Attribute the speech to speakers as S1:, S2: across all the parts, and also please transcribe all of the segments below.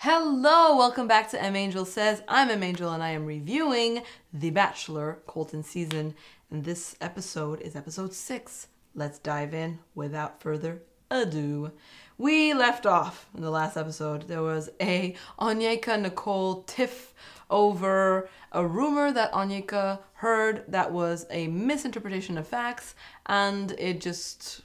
S1: Hello, welcome back to M Angel Says. I'm M Angel and I am reviewing The Bachelor, Colton season. And this episode is episode 6. Let's dive in without further ado. We left off in the last episode. There was a Onyeka Nicole tiff over a rumor that Onyeka heard that was a misinterpretation of facts, and it just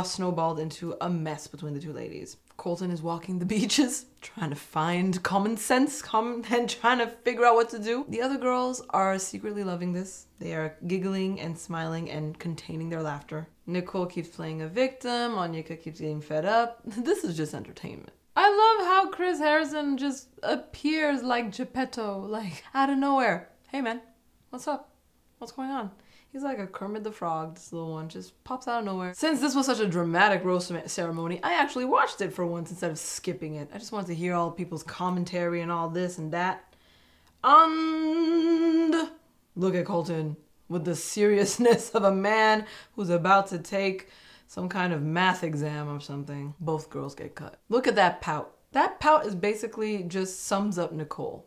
S1: snowballed into a mess between the two ladies. Colton is walking the beaches, trying to find common sense and trying to figure out what to do. The other girls are secretly loving this. They are giggling and smiling and containing their laughter. Nicole keeps playing a victim. Onyeka keeps getting fed up. This is just entertainment. I love how Chris Harrison just appears like Geppetto, like out of nowhere. Hey man, what's up? What's going on? He's like a Kermit the Frog, this little one, just pops out of nowhere. Since this was such a dramatic rose ceremony, I actually watched it for once instead of skipping it. I just wanted to hear all people's commentary and all this and that. And look at Colton with the seriousness of a man who's about to take some kind of math exam or something. Both girls get cut. Look at that pout. That pout is basically just sums up Nicole.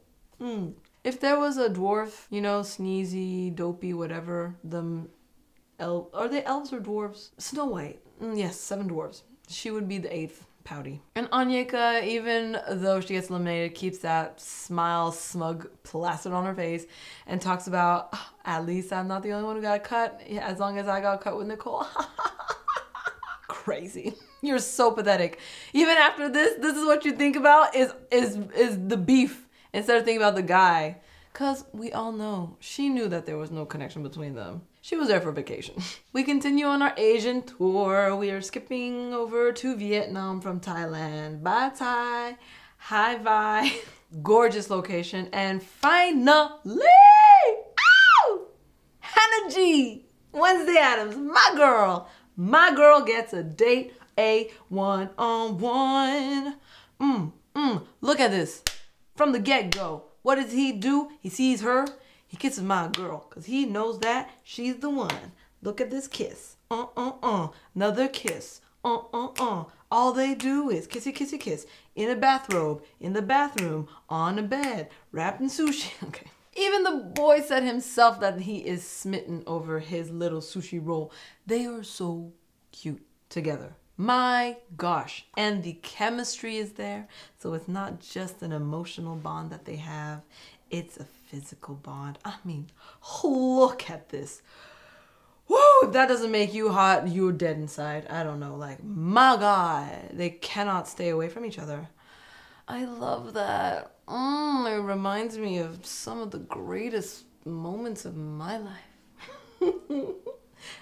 S1: If there was a dwarf, you know, sneezy, dopey, whatever, are they elves or dwarves? Snow White. Yes, 7 dwarves. She would be the 8th pouty. And Onyeka, even though she gets eliminated, keeps that smile, smug, placid on her face and talks about, at least I'm not the only one who got cut, as long as I got cut with Nicole. Crazy. You're so pathetic. Even after this is what you think about is the beef instead of thinking about the guy. Cause we all know she knew that there was no connection between them. She was there for vacation. We continue on our Asian tour. We are skipping over to Vietnam from Thailand. Bye Thai. Hi Vi. Gorgeous location. And finally, ow! Hannah G. Wednesday Addams, my girl. My girl gets a date, a one-on-one. Look at this. From the get-go, what does he do? He sees her, he kisses my girl, because he knows that she's the one. Look at this kiss. Another kiss. All they do is kissy, kissy, kiss. In a bathrobe, in the bathroom, on a bed, wrapped in sushi. Okay. Even the boy said himself that he is smitten over his little sushi roll. They are so cute together. My gosh. And the chemistry is there. So it's not just an emotional bond that they have. It's a physical bond. I mean, look at this. Woo! If that doesn't make you hot, you're dead inside. I don't know. Like, my God. They cannot stay away from each other. I love that. It reminds me of some of the greatest moments of my life.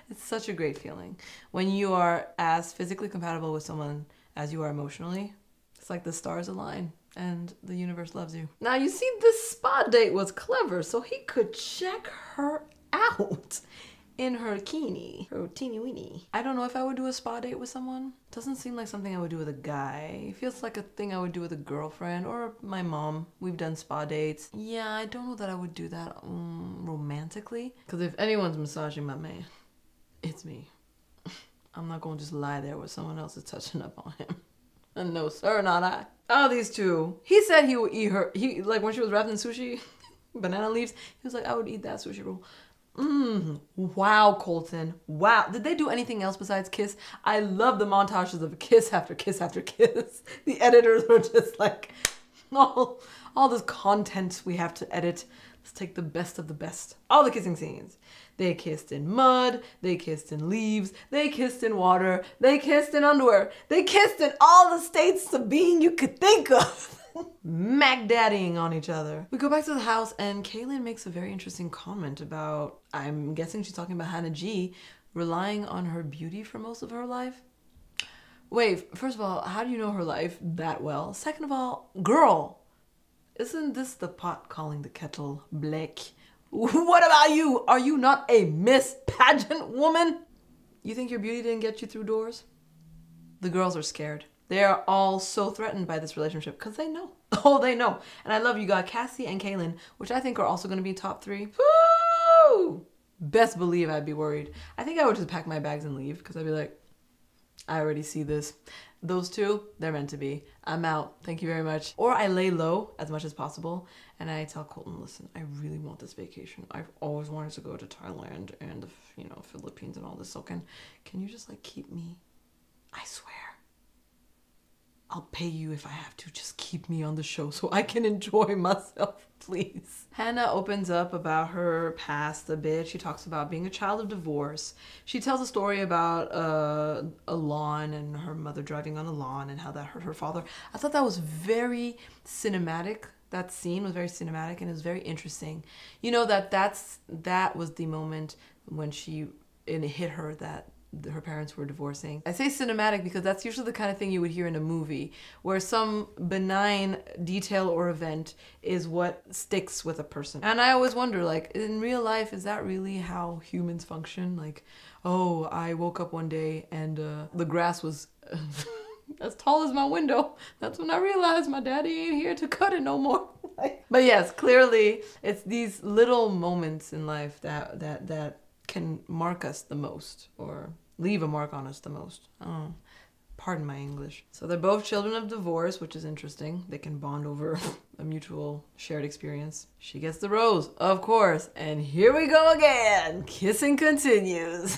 S1: It's such a great feeling when you are as physically compatible with someone as you are emotionally. It's like the stars align and the universe loves you. Now you see, this spa date was clever, so he could check her out in her bikini, her teeny weeny. I don't know if I would do a spa date with someone. Doesn't seem like something I would do with a guy. It feels like a thing I would do with a girlfriend or my mom. We've done spa dates. Yeah, I don't know that I would do that romantically. Because if anyone's massaging my man, it's me. I'm not gonna just lie there where someone else is touching up on him. And no sir, not I. Oh, these two. He said he would eat her. He, like when she was wrapped in sushi, banana leaves, he was like, I would eat that sushi roll. Wow, Colton. Wow. Did they do anything else besides kiss? I love the montages of kiss after kiss after kiss. The editors were just like, all this content we have to edit. Let's take the best of the best. All the kissing scenes. They kissed in mud, they kissed in leaves, they kissed in water, they kissed in underwear, they kissed in all the states of being you could think of. Mac daddying on each other. We go back to the house and Kaylin makes a very interesting comment about, I'm guessing she's talking about Hannah G, relying on her beauty for most of her life. Wait, first of all, how do you know her life that well? Second of all, girl, isn't this the pot calling the kettle black? What about you? Are you not a Miss Pageant woman? You think your beauty didn't get you through doors? The girls are scared. They are all so threatened by this relationship because they know. Oh, they know. And I love you got Cassie and Kaylin, which I think are also going to be top 3. Woo! Best believe I'd be worried. I think I would just pack my bags and leave because I'd be like, I already see this. Those two, they're meant to be. I'm out. Thank you very much. Or I lay low as much as possible and I tell Colton, listen, I really want this vacation. I've always wanted to go to Thailand and the, you know, Philippines and all this. So can you just like keep me? I swear. I'll pay you if I have to. Just keep me on the show so I can enjoy myself, please. Hannah opens up about her past a bit. She talks about being a child of divorce. She tells a story about a lawn and her mother driving on a lawn and how that hurt her father. I thought that was very cinematic. That scene was very cinematic and it was very interesting. You know, that was the moment when it hit her that her parents were divorcing. I say cinematic because that's usually the kind of thing you would hear in a movie where some benign detail or event is what sticks with a person. And I always wonder, like, in real life, is that really how humans function? Like, oh, I woke up one day and the grass was as tall as my window. That's when I realized my daddy ain't here to cut it no more. But yes, clearly it's these little moments in life that can mark us the most or leave a mark on us the most. Oh, pardon my English. So they're both children of divorce, which is interesting. They can bond over a mutual shared experience. She gets the rose, of course. And here we go again. Kissing continues.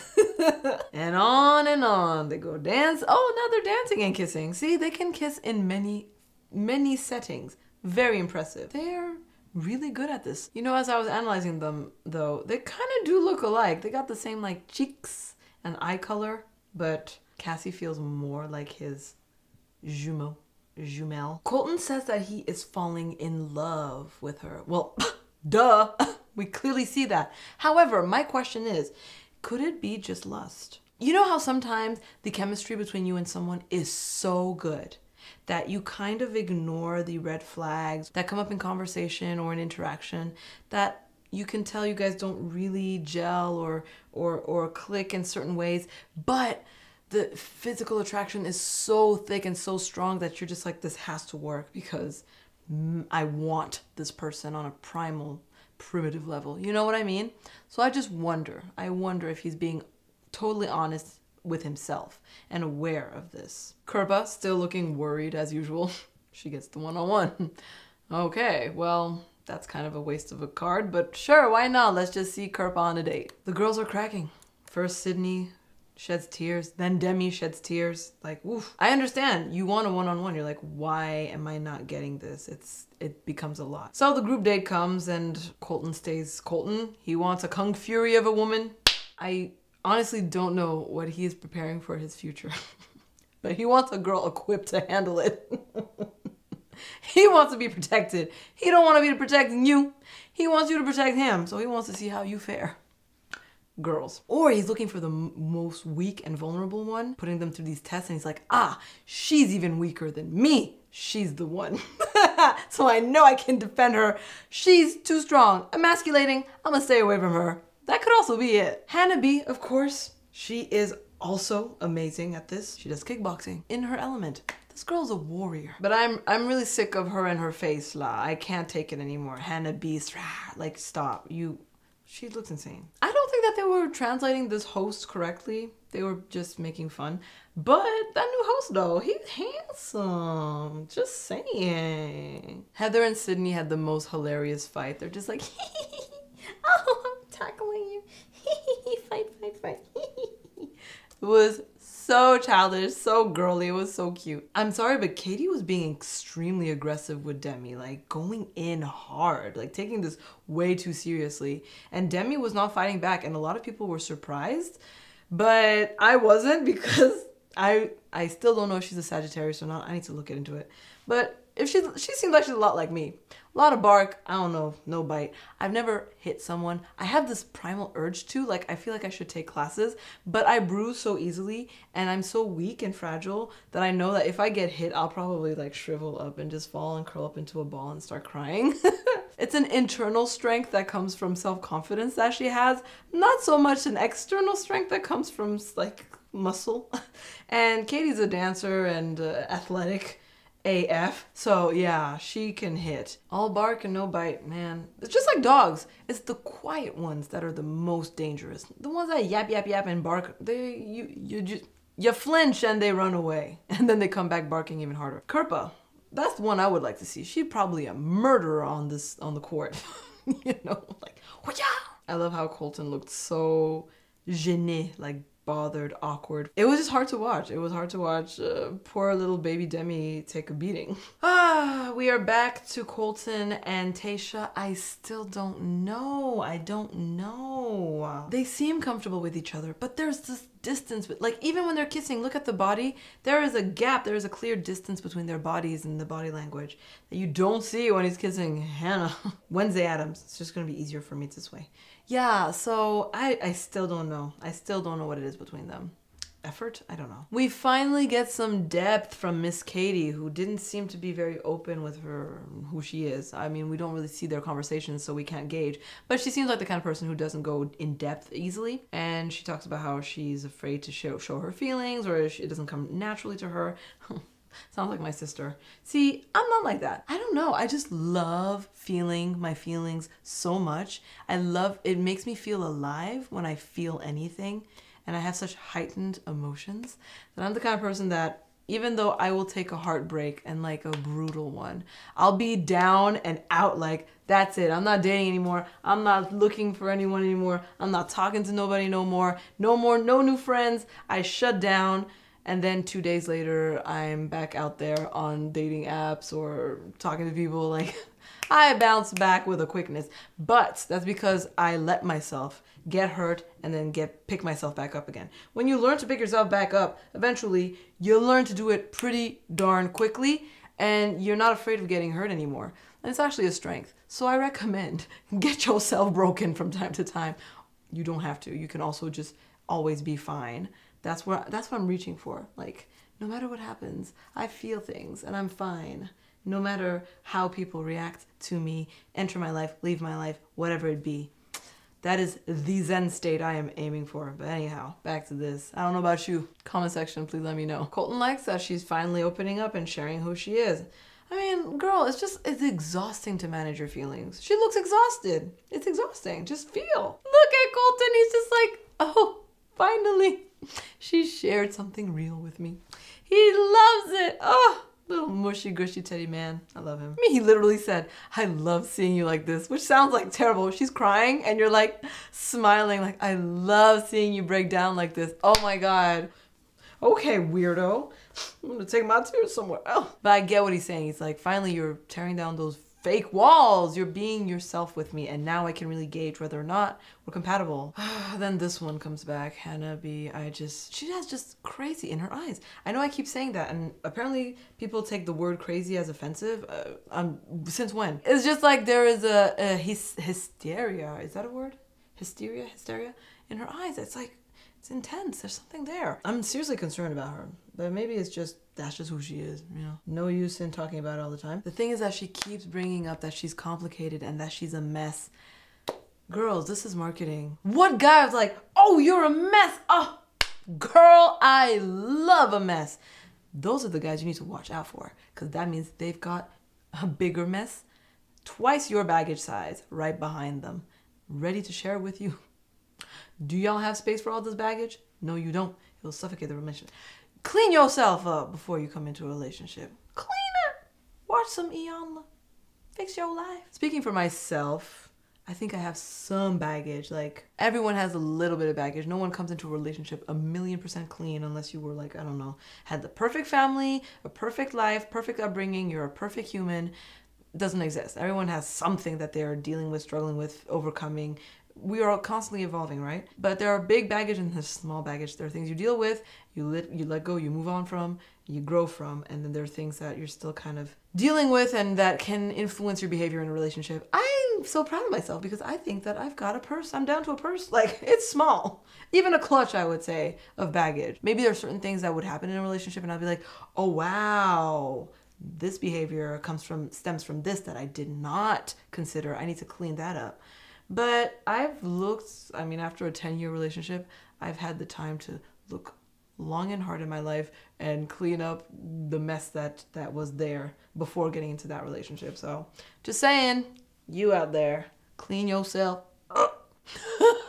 S1: And on. They go dance. Oh, now they're dancing and kissing. See, they can kiss in many settings. Very impressive. They're really good at this. You know, as I was analyzing them though, they kind of do look alike. They got the same like cheeks and eye color, but Cassie feels more like his jumelle. Colton says that he is falling in love with her. Well, duh, we clearly see that. However, my question is, could it be just lust? You know how sometimes the chemistry between you and someone is so good that you kind of ignore the red flags that come up in conversation or in interaction, that you can tell you guys don't really gel or click in certain ways, but the physical attraction is so thick and so strong that you're just like, this has to work because I want this person on a primitive level. You know what I mean? So I just wonder. I wonder if he's being totally honest with himself and aware of this. Kirpa still looking worried as usual. She gets the one-on-one. Okay, well, that's kind of a waste of a card, but sure, why not? Let's just see Kirpa on a date. The girls are cracking. First Sydney sheds tears, then Demi sheds tears. Like, oof. I understand. You want a one-on-one. You're like, why am I not getting this? It becomes a lot. So the group date comes and Colton stays Colton. He wants a kung fury of a woman. I honestly don't know what he is preparing for his future. But he wants a girl equipped to handle it. He wants to be protected. He don't want to be protecting you. He wants you to protect him. So he wants to see how you fare. Girls. Or he's looking for the most weak and vulnerable one, putting them through these tests, and he's like, ah, she's even weaker than me. She's the one. So I know I can defend her. She's too strong, emasculating. I'm gonna stay away from her. That could also be it. Hannah B, of course, she is also amazing at this. She does kickboxing in her element. This girl's a warrior. But I'm really sick of her and her face, la. I can't take it anymore. Hannah B, like, stop. She looks insane. I don't think that they were translating this host correctly. They were just making fun. But that new host though, he's handsome. Just saying. Heather and Sydney had the most hilarious fight. They're just like, oh, I'm tackling you. Fight. It was so childish, so girly. It was so cute. I'm sorry, but Katie was being extremely aggressive with Demi, like going in hard, like taking this way too seriously. And Demi was not fighting back, and a lot of people were surprised, but I wasn't, because I still don't know if she's a Sagittarius or not. I need to look into it. But if she seems like she's a lot like me. A lot of bark, I don't know, no bite. I've never hit someone. I have this primal urge to, like, I feel like I should take classes, but I bruise so easily and I'm so weak and fragile that I know that if I get hit, I'll probably like shrivel up and just fall and curl up into a ball and start crying. It's an internal strength that comes from self-confidence that she has, not so much an external strength that comes from like muscle. And Katie's a dancer and athletic AF. So yeah, she can hit. All bark and no bite, man. It's just like dogs. It's the quiet ones that are the most dangerous. The ones that yap and bark, You flinch and they run away. And then they come back barking even harder. Kirpa, that's the one I would like to see. She's probably a murderer on the court. You know, like, whatcha? I love how Colton looked so gêné, like bothered, awkward. It was just hard to watch. It was hard to watch poor little baby Demi take a beating. We are back to Colton and Tayshia. I still don't know. I don't know. They seem comfortable with each other, but there's this distance. Like, even when they're kissing, look at the body. There is a gap. There is a clear distance between their bodies and the body language that you don't see when he's kissing Hannah. Wednesday Addams. It's just going to be easier for me this way. Yeah, so I still don't know. I still don't know what it is between them. Effort? I don't know. We finally get some depth from Miss Katie, who didn't seem to be very open with her, who she is. I mean, we don't really see their conversations, so we can't gauge. But she seems like the kind of person who doesn't go in depth easily. And she talks about how she's afraid to show her feelings, or it doesn't come naturally to her. Sounds like my sister. See, I'm not like that. I don't know. I just love feeling my feelings so much. It makes me feel alive when I feel anything. And I have such heightened emotions that I'm the kind of person that, even though I will take a heartbreak and like a brutal one, I'll be down and out, like, that's it. I'm not dating anymore. I'm not looking for anyone anymore. I'm not talking to nobody no more. No new friends. I shut down. And then 2 days later, I'm back out there on dating apps or talking to people. Like, I bounce back with a quickness. But that's because I let myself get hurt and then pick myself back up again. When you learn to pick yourself back up, eventually you'll learn to do it pretty darn quickly, and you're not afraid of getting hurt anymore. And it's actually a strength. So I recommend get yourself broken from time to time. You don't have to. You can also just always be fine. That's what I'm reaching for. Like, no matter what happens, I feel things and I'm fine. No matter how people react to me, enter my life, leave my life, whatever it be. That is the Zen state I am aiming for. But anyhow, back to this. I don't know about you. Comment section, please let me know. Colton likes that she's finally opening up and sharing who she is. I mean, girl, it's exhausting to manage your feelings. She looks exhausted. It's exhausting. Just feel. Look at Colton. He's just like, oh, finally. She shared something real with me. He loves it. Oh, little mushy gushy teddy man. I love him. I mean, he literally said, I love seeing you like this, which sounds like terrible. She's crying and you're like smiling, like, I love seeing you break down like this. Oh my God. Okay, weirdo. I'm gonna take my tears somewhere else. But I get what he's saying. He's like, finally, you're tearing down those fake walls. You're being yourself with me, and now I can really gauge whether or not we're compatible. Then this one comes back. Hannah B. She has just crazy in her eyes. I know I keep saying that, and apparently people take the word crazy as offensive. Since when? It's just like there is a hysteria. Is that a word? Hysteria in her eyes. It's like, it's intense. There's something there. I'm seriously concerned about her, but maybe that's just who she is, you know? No use in talking about it all the time. The thing is that she keeps bringing up that she's complicated and that she's a mess. Girls, this is marketing. What guy was like, oh, you're a mess. Oh, girl, I love a mess. Those are the guys you need to watch out for, because that means they've got a bigger mess, twice your baggage size, right behind them, ready to share with you. Do y'all have space for all this baggage? No, you don't. It'll suffocate the relationship. Clean yourself up before you come into a relationship. Clean it. Watch some Iyanla. Fix your life. Speaking for myself, I think I have some baggage. Like, everyone has a little bit of baggage. No one comes into a relationship 1,000,000% clean unless you were like, I don't know, had the perfect family, a perfect life, perfect upbringing, you're a perfect human. It doesn't exist. Everyone has something that they're dealing with, struggling with, overcoming. We are constantly evolving, right? But there are big baggage and there's small baggage. There are things you deal with, you let go, you move on from, you grow from, and then there are things that you're still kind of dealing with and that can influence your behavior in a relationship. I'm so proud of myself because I think that I've got a purse. I'm down to a purse. Like, it's small. Even a clutch, I would say, of baggage. Maybe there are certain things that would happen in a relationship and I'd be like, oh, wow, this behavior stems from this that I did not consider. I need to clean that up. But I've looked, I mean, after a 10-year relationship, I've had the time to look long and hard in my life and clean up the mess that was there before getting into that relationship. So just saying, you out there, clean yourself up.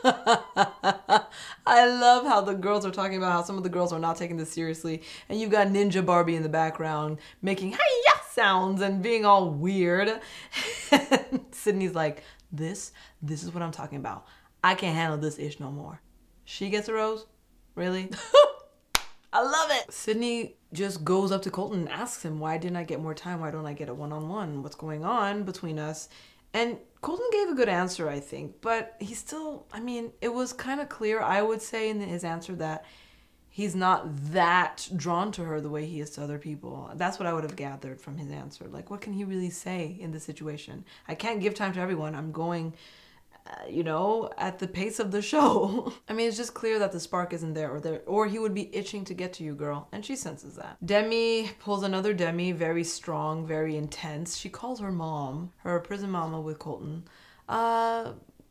S1: I I love how the girls are talking about how some of the girls are not taking this seriously. And you've got Ninja Barbie in the background making hi-ya sounds and being all weird. Sydney's like, this is what I'm talking about. I can't handle this ish no more. She gets a rose? Really? I love it. Sydney just goes up to Colton and asks him, why didn't I get more time? Why don't I get a one-on-one? What's going on between us? And Colton gave a good answer, I think, but he still, I mean, it was kind of clear, I would say, in his answer that he's not that drawn to her the way he is to other people. That's what I would have gathered from his answer. Like, what can he really say in this situation? I can't give time to everyone. I'm going, you know, at the pace of the show. I mean, it's just clear that the spark isn't there, or he would be itching to get to you, girl. And she senses that. Demi pulls another Demi, very strong, very intense. She calls her mom, her prison mama with Colton.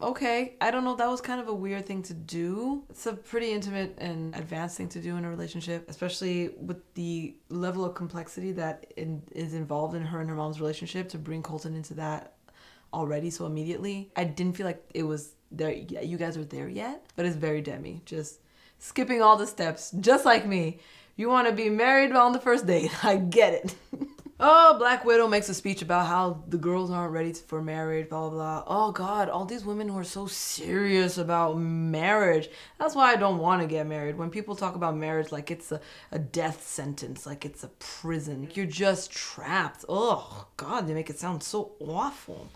S1: Okay, I don't know, that was kind of a weird thing to do. It's a pretty intimate and advanced thing to do in a relationship, especially with the level of complexity that is involved in her and her mom's relationship, to bring Colton into that already so immediately. I didn't feel like it was there. You guys are there yet, but it's very Demi, just skipping all the steps, just like me. You want to be married on the first date. I get it. Oh, Black Widow makes a speech about how the girls aren't ready for marriage, blah, blah, blah. Oh, God, all these women who are so serious about marriage. That's why I don't want to get married. When people talk about marriage like it's a death sentence, like it's a prison, you're just trapped. Oh, God, they make it sound so awful.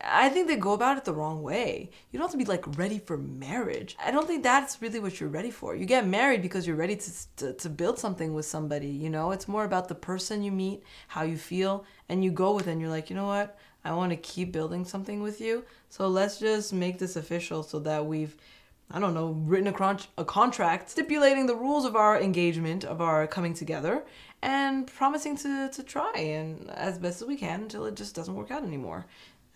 S1: I think they go about it the wrong way. You don't have to be like ready for marriage. I don't think that's really what you're ready for. You get married because you're ready to build something with somebody, you know? It's more about the person you meet, how you feel, and you go with it and you're like, you know what? I want to keep building something with you. So let's just make this official so that we've, I don't know, written a contract stipulating the rules of our engagement, of our coming together, and promising to try and as best as we can until it just doesn't work out anymore.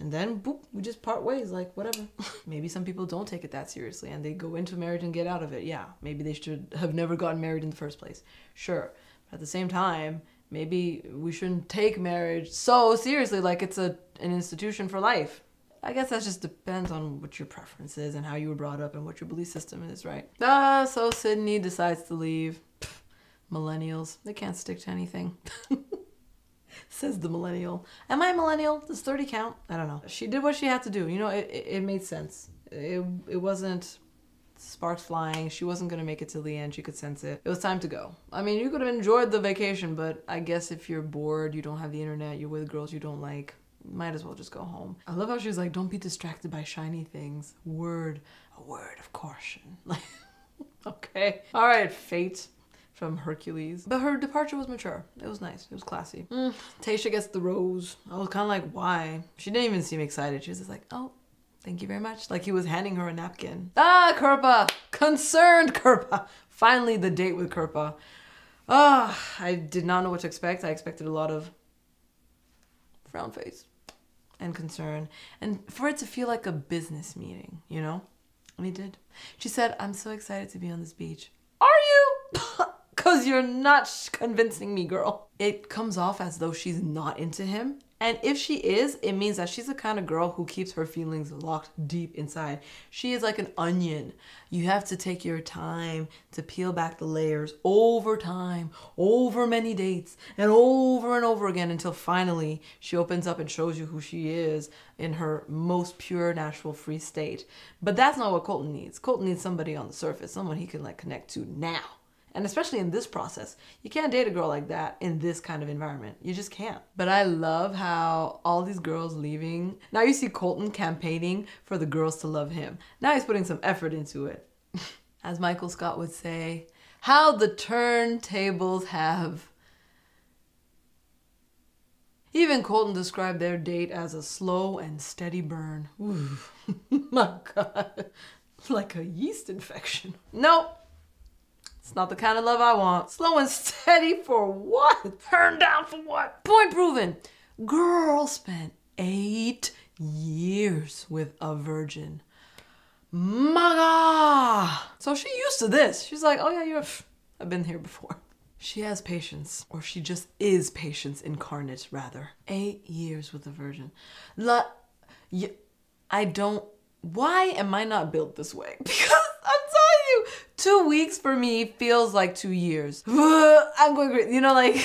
S1: And then, boop, we just part ways, like, whatever. Maybe some people don't take it that seriously and they go into marriage and get out of it. Yeah, maybe they should have never gotten married in the first place. Sure. But at the same time, maybe we shouldn't take marriage so seriously, like it's an institution for life. I guess that just depends on what your preference is and how you were brought up and what your belief system is, right? So Sydney decides to leave. Pff, millennials, they can't stick to anything. Says the millennial. Am I a millennial? Does 30 count? I don't know. She did what she had to do. You know, it made sense. It wasn't sparks flying. She wasn't going to make it till the end. She could sense it. It was time to go. I mean, you could have enjoyed the vacation, but I guess if you're bored, you don't have the internet, you're with girls you don't like, might as well just go home. I love how she's like, don't be distracted by shiny things. A word of caution. Like, okay. All right, fate. From Hercules. But her departure was mature. It was nice. It was classy. Tayshia gets the rose. I was kind of like, why? She didn't even seem excited. She was just like, oh, thank you very much. Like he was handing her a napkin. Ah, Kirpa. Concerned Kirpa. Finally, the date with Kirpa. I did not know what to expect. I expected a lot of frown face and concern. And for it to feel like a business meeting, you know? And he did. She said, I'm so excited to be on this beach. Are you? Because you're not convincing me, girl. It comes off as though she's not into him. And if she is, it means that she's the kind of girl who keeps her feelings locked deep inside. She is like an onion. You have to take your time to peel back the layers over time, over many dates, and over again until finally she opens up and shows you who she is in her most pure, natural, free state. But that's not what Colton needs. Colton needs somebody on the surface, someone he can like connect to now. And especially in this process, you can't date a girl like that in this kind of environment. You just can't. But I love how all these girls leaving. Now you see Colton campaigning for the girls to love him. Now he's putting some effort into it. As Michael Scott would say, how the turntables have. Even Colton described their date as a slow and steady burn. Ooh, my God. Like a yeast infection. Nope. It's not the kind of love I want. Slow and steady for what? Turned down for what? Point proven. Girl spent 8 years with a virgin. Maga! So she used to this. She's like, oh yeah, I've been here before. She has patience, or she just is patience incarnate, rather. 8 years with a virgin. Why am I not built this way? Because I'm telling you, 2 weeks for me feels like 2 years. I'm going crazy. You know, like,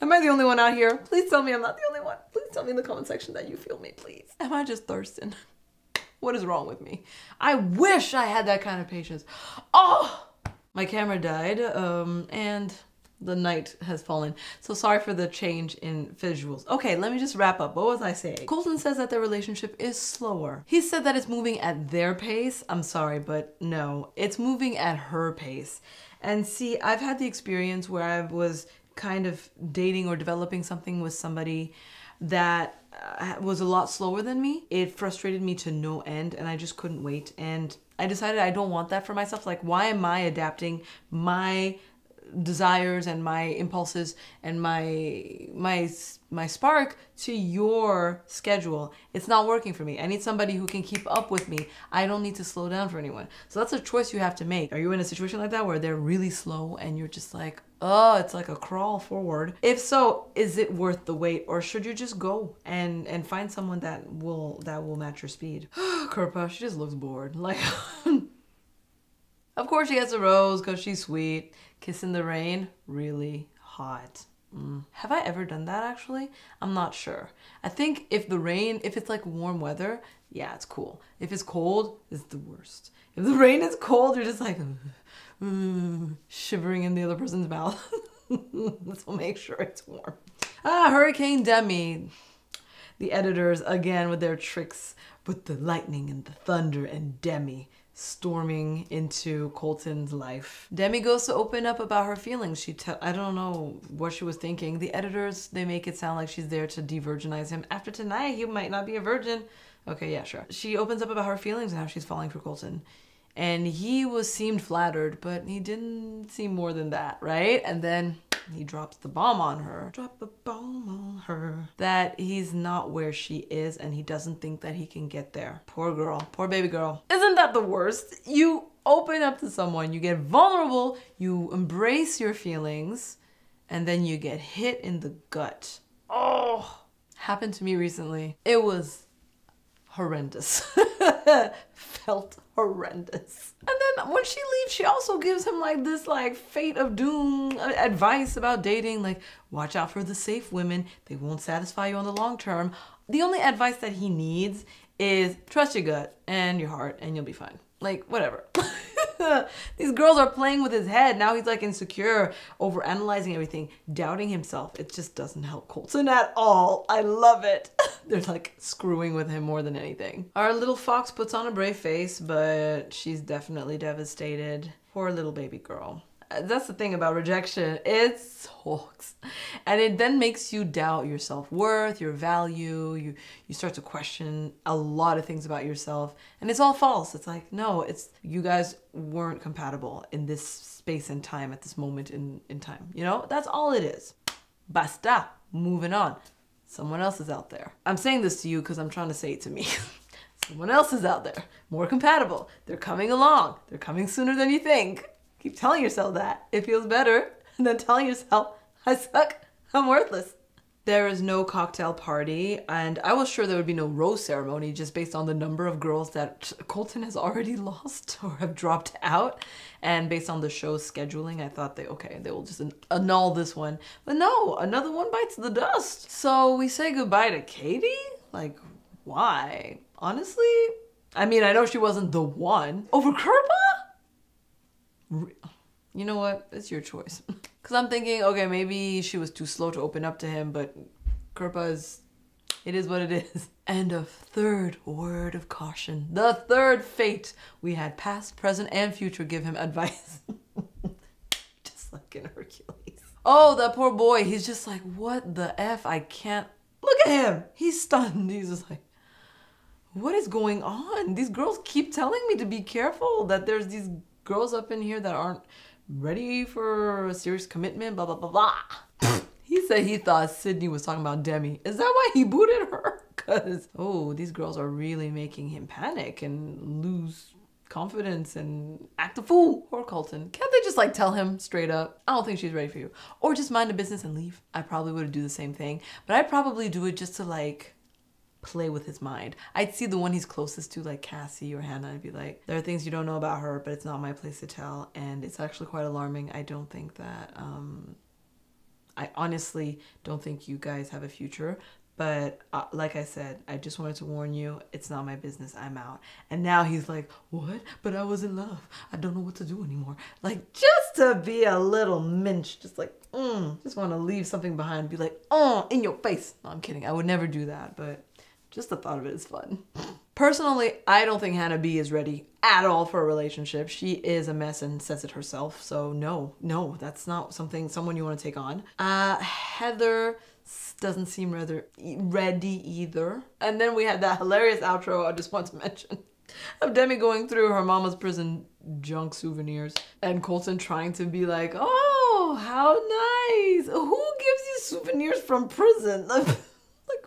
S1: am I the only one out here? Please tell me I'm not the only one. Please tell me in the comment section that you feel me, please. Am I just thirsting? What is wrong with me? I wish I had that kind of patience. Oh, my camera died, and the night has fallen. So sorry for the change in visuals. Okay, let me just wrap up. What was I saying? Colton says that their relationship is slower. He said that it's moving at their pace. I'm sorry, but no, it's moving at her pace. And see, I've had the experience where I was kind of dating or developing something with somebody that was a lot slower than me. It frustrated me to no end, and I just couldn't wait. And I decided I don't want that for myself. Like, why am I adapting my desires and my impulses and my spark to your schedule? It's not working for me. I need somebody who can keep up with me. I don't need to slow down for anyone. So that's a choice you have to make. Are you in a situation like that where they're really slow and you're just like, oh, it's like a crawl forward? If so, is it worth the wait, or should you just go and find someone that will match your speed? Kirpa, she just looks bored. Like, of course she gets a rose because she's sweet. Kiss in the rain, really hot. Have I ever done that actually? I'm not sure. I think if it's like warm weather, yeah, it's cool. If it's cold, it's the worst. If the rain is cold, you're just like shivering in the other person's mouth. So make sure it's warm. Hurricane Demi. The editors again with their tricks with the lightning and the thunder and Demi storming into Colton's life. Demi goes to open up about her feelings. I don't know what she was thinking. The editors, they make it sound like she's there to de-virginize him. After tonight, he might not be a virgin. Okay, yeah, sure. She opens up about her feelings and how she's falling for Colton. And he seemed flattered, but he didn't seem more than that, right? And then he drops the bomb on her. Drop the bomb on her. That he's not where she is and he doesn't think that he can get there. Poor girl. Poor baby girl. Isn't that the worst? You open up to someone, you get vulnerable, you embrace your feelings, and then you get hit in the gut. Oh, happened to me recently. It was horrendous. Felt horrendous. And then when she leaves, she also gives him like this like fate of doom advice about dating, like watch out for the safe women, they won't satisfy you on the long term. The only advice that he needs is trust your gut and your heart and you'll be fine. Like, whatever. These girls are playing with his head. Now he's like insecure, over analyzing everything, doubting himself. It just doesn't help Colton at all. I love it. They're like screwing with him more than anything. Our little fox puts on a brave face, but she's definitely devastated. Poor little baby girl. That's the thing about rejection. It sucks. And it then makes you doubt your self-worth, your value. You start to question a lot of things about yourself. And it's all false. It's like, no, you guys weren't compatible in this space and time at this moment in time. You know, that's all it is. Basta. Moving on. Someone else is out there. I'm saying this to you because I'm trying to say it to me. Someone else is out there. More compatible. They're coming along. They're coming sooner than you think. Keep telling yourself that. It feels better than telling yourself, I suck, I'm worthless. There is no cocktail party, and I was sure there would be no rose ceremony just based on the number of girls that Colton has already lost or have dropped out. And based on the show's scheduling, I thought they will just annul this one. But no, another one bites the dust. So we say goodbye to Katie? Like, why? Honestly? I mean, I know she wasn't the one. Over Kirpa? You know what? It's your choice. Because I'm thinking, okay, maybe she was too slow to open up to him, but Kirpa it is what it is. And a third word of caution. The third fate. We had past, present, and future give him advice. Just like in Hercules. Oh, that poor boy. He's just like, what the F? I can't. Look at him. He's stunned. He's just like, what is going on? These girls keep telling me to be careful, that there's these girls up in here that aren't ready for a serious commitment, blah, blah, blah, blah. He said he thought Sydney was talking about Demi. Is that why he booted her? Because, oh, these girls are really making him panic and lose confidence and act a fool. Poor Colton. Can't they just like tell him straight up, I don't think she's ready for you. Or just mind the business and leave. I probably would do the same thing, but I'd probably do it just to like play with his mind. I'd see the one he's closest to, like Cassie or Hannah, and be like, there are things you don't know about her, but it's not my place to tell. And it's actually quite alarming. I don't think that, I honestly don't think you guys have a future. But like I said, I just wanted to warn you, it's not my business, I'm out. And now he's like, what? But I was in love. I don't know what to do anymore. Like, just to be a little minch, just like, just want to leave something behind, be like, in your face. No, I'm kidding. I would never do that, but just the thought of it is fun. Personally, I don't think Hannah B is ready at all for a relationship. She is a mess and says it herself. So no, that's not someone you want to take on. Heather doesn't seem ready either. And then we had that hilarious outro I just want to mention of Demi going through her mama's prison junk souvenirs and Colton trying to be like, oh, how nice. Who gives you souvenirs from prison? Like,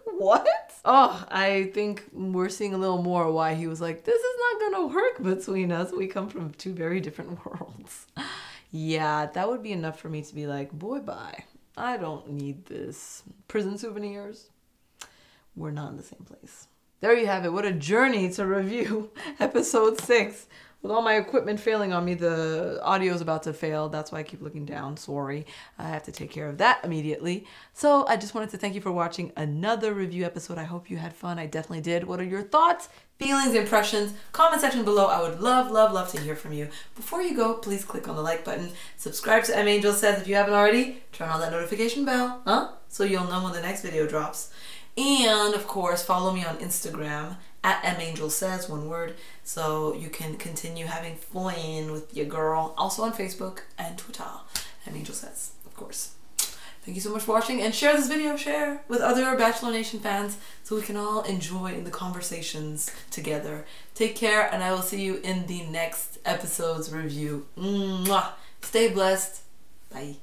S1: what? Oh, I think we're seeing a little more why he was like, this is not gonna work between us. We come from two very different worlds. Yeah, that would be enough for me to be like, boy, bye. I don't need this. Prison souvenirs, we're not in the same place. There you have it. What a journey to review episode 6. With all my equipment failing on me, the audio is about to fail. That's why I keep looking down. Sorry. I have to take care of that immediately. So I just wanted to thank you for watching another review episode. I hope you had fun. I definitely did. What are your thoughts, feelings, impressions? Comment section below. I would love to hear from you. Before you go, please click on the like button. Subscribe to M Angel Says if you haven't already. Turn on that notification bell, so you'll know when the next video drops. And of course, follow me on Instagram at mangelsays, one word, so you can continue having fun with your girl. Also on Facebook and Twitter, mangelsays, of course. Thank you so much for watching, and share this video, share with other Bachelor Nation fans so we can all enjoy the conversations together. Take care, and I will see you in the next episode's review. Mwah! Stay blessed. Bye.